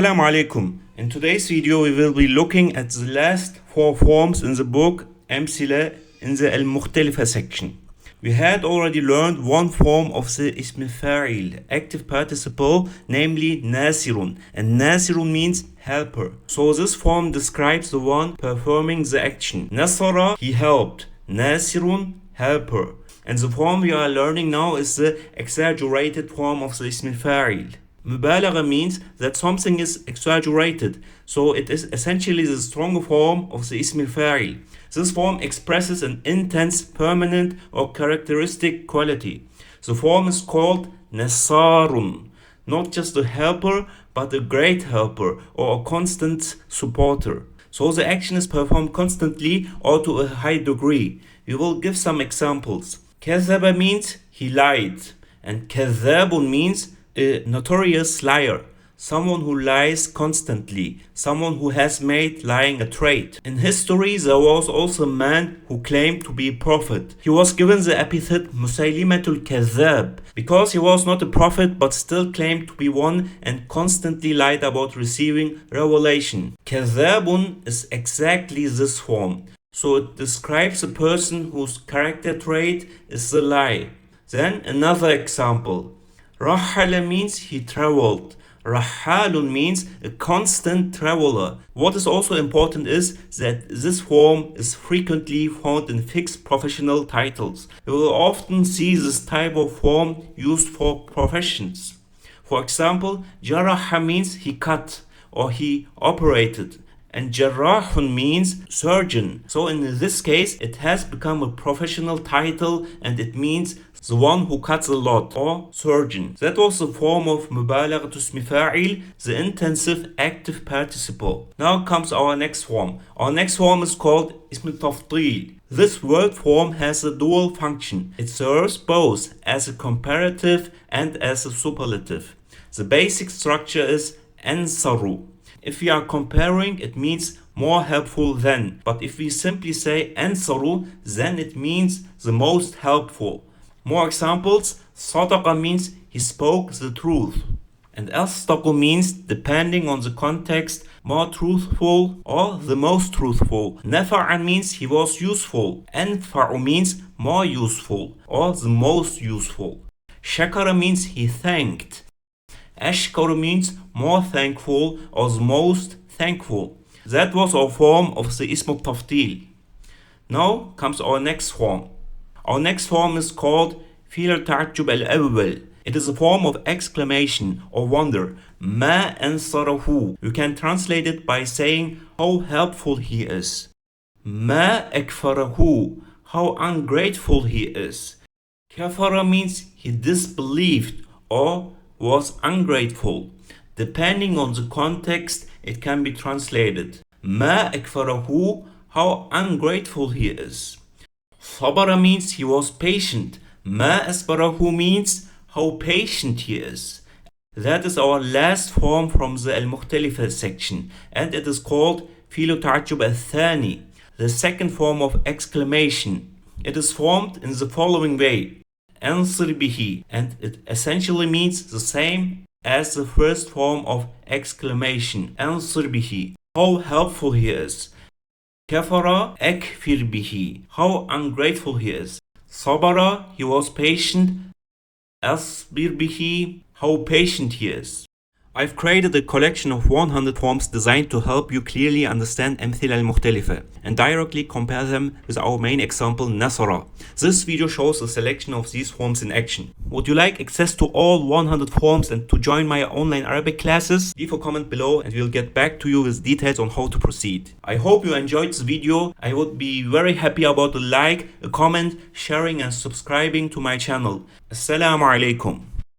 Assalamu alaikum. In today's video we will be looking at the last 4 forms in the book Amthila in the al-Mukhtalifa section. We had already learned one form of the ism-i fâil, active participle, namely nasirun, and nasirun means helper. So this form describes the one performing the action. Nasara, he helped. Nasirun, helper. And the form we are learning now is the exaggerated form of the ism-i fâil. Mübâlağa means that something is exaggerated, so it is essentially the stronger form of the ism fâil. This form expresses an intense, permanent or characteristic quality. The form is called nasarun, not just a helper but a great helper or a constant supporter. So the action is performed constantly or to a high degree. We will give some examples. Kazaba means he lied, and kazabun means a notorious liar, someone who lies constantly, someone who has made lying a trait. In history, there was also a man who claimed to be a prophet. He was given the epithet Musaylimatul Kazzab because he was not a prophet but still claimed to be one and constantly lied about receiving revelation. Kazzabun is exactly this form, so it describes a person whose character trait is the lie. Then another example. Rahala means he traveled. Rahalun means a constant traveler. What is also important is that this form is frequently found in fixed professional titles. You will often see this type of form used for professions. For example, Jaraha means he cut or he operated, and Jarrahun means surgeon. So in this case, it has become a professional title and it means the one who cuts a lot, or surgeon. That was the form of Mübâlağa-i ism-i fâil, the intensive active participle. Now comes our next form. Our next form is called tafdîl. This verb form has a dual function. It serves both as a comparative and as a superlative. The basic structure is ansaru. If we are comparing, it means more helpful than. But if we simply say ansaru, then it means the most helpful. More examples. Sadaqa means he spoke the truth. And asdaqu means, depending on the context, more truthful or the most truthful. Nafa'a means he was useful. Anfa'u means more useful or the most useful. Shakara means he thanked. Ashkaru means more thankful or the most thankful. That was our form of the ism tafdîl. Now comes our next form. Our next form is called fîl ta'ajjub al-awwal. It is a form of exclamation or wonder. Ma ansarahu. You can translate it by saying how helpful he is. Ma akfarahu. How ungrateful he is. Kafara means he disbelieved or was ungrateful. Depending on the context, it can be translated. Ma akfarahu. How ungrateful he is. Sabara means he was patient. Ma asbarahu means how patient he is. That is our last form from the al-Mukhtalifa section, and it is called fîl ta'ajjub al-thani, the second form of exclamation. It is formed in the following way. Ansir bihi, and it essentially means the same as the first form of exclamation. Ansir bihi, how helpful he is. Kafara akfir bihi, how ungrateful he is. Sabara, he was patient. Asbir bihi, how patient he is. I've created a collection of 100 forms designed to help you clearly understand Amthila al-Mukhtalifa and directly compare them with our main example Nasara. This video shows a selection of these forms in action. Would you like access to all 100 forms and to join my online Arabic classes? Leave a comment below and we'll get back to you with details on how to proceed. I hope you enjoyed this video. I would be very happy about a like, a comment, sharing and subscribing to my channel. Assalamu alaikum.